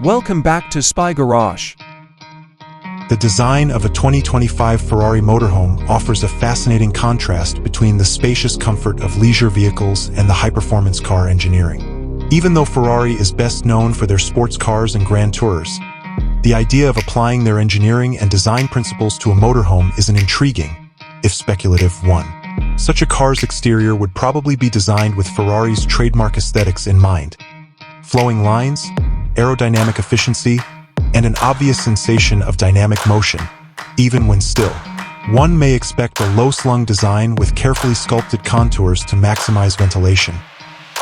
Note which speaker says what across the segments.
Speaker 1: Welcome back to Spy Garage.
Speaker 2: The design of a 2025 Ferrari Motorhome offers a fascinating contrast between the spacious comfort of leisure vehicles and the high-performance car engineering. Even though Ferrari is best known for their sports cars and grand tours, the idea of applying their engineering and design principles to a motorhome is an intriguing, if speculative, one. Such a car's exterior would probably be designed with Ferrari's trademark aesthetics in mind. Flowing lines, aerodynamic efficiency, and an obvious sensation of dynamic motion, even when still. One may expect a low-slung design with carefully sculpted contours to maximize ventilation,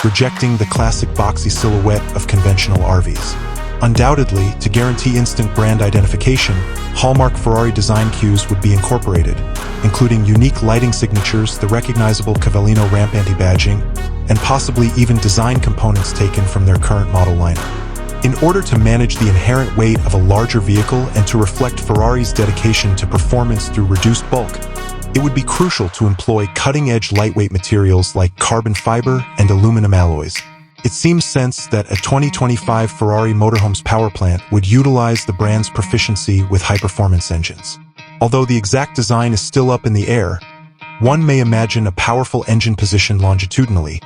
Speaker 2: rejecting the classic boxy silhouette of conventional RVs. Undoubtedly, to guarantee instant brand identification, hallmark Ferrari design cues would be incorporated, including unique lighting signatures, the recognizable Cavallino ramp anti-badging, and possibly even design components taken from their current model lineup. In order to manage the inherent weight of a larger vehicle and to reflect Ferrari's dedication to performance through reduced bulk, it would be crucial to employ cutting-edge lightweight materials like carbon fiber and aluminum alloys. It seems sense that a 2025 Ferrari Motorhome's power plant would utilize the brand's proficiency with high-performance engines. Although the exact design is still up in the air, one may imagine a powerful engine positioned longitudinally,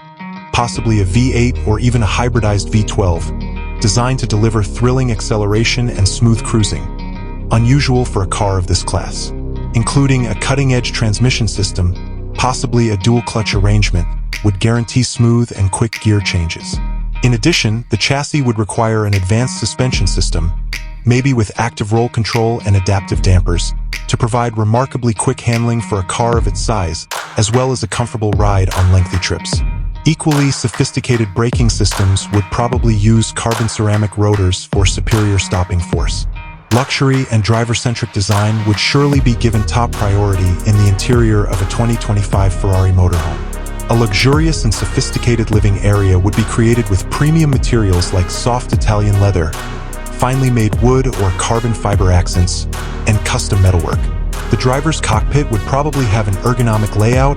Speaker 2: possibly a V8 or even a hybridized V12, designed to deliver thrilling acceleration and smooth cruising, unusual for a car of this class. Including a cutting-edge transmission system, possibly a dual-clutch arrangement, would guarantee smooth and quick gear changes. In addition, the chassis would require an advanced suspension system, maybe with active roll control and adaptive dampers, to provide remarkably quick handling for a car of its size, as well as a comfortable ride on lengthy trips. Equally sophisticated braking systems would probably use carbon ceramic rotors for superior stopping force. Luxury and driver-centric design would surely be given top priority in the interior of a 2025 Ferrari Motorhome. A luxurious and sophisticated living area would be created with premium materials like soft Italian leather, finely made wood or carbon fiber accents, and custom metalwork. The driver's cockpit would probably have an ergonomic layout,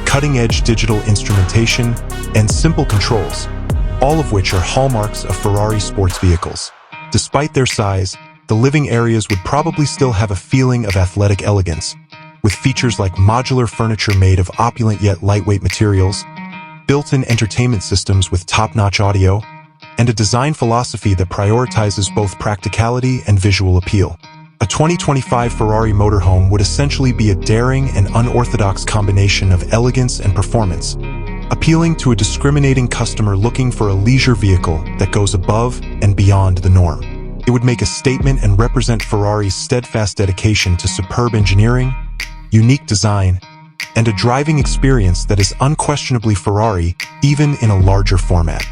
Speaker 2: cutting-edge digital instrumentation, and simple controls, all of which are hallmarks of Ferrari sports vehicles. Despite their size, the living areas would probably still have a feeling of athletic elegance, with features like modular furniture made of opulent yet lightweight materials, built-in entertainment systems with top-notch audio, and a design philosophy that prioritizes both practicality and visual appeal. A 2025 Ferrari Motorhome would essentially be a daring and unorthodox combination of elegance and performance, appealing to a discriminating customer looking for a leisure vehicle that goes above and beyond the norm. It would make a statement and represent Ferrari's steadfast dedication to superb engineering, unique design, and a driving experience that is unquestionably Ferrari, even in a larger format.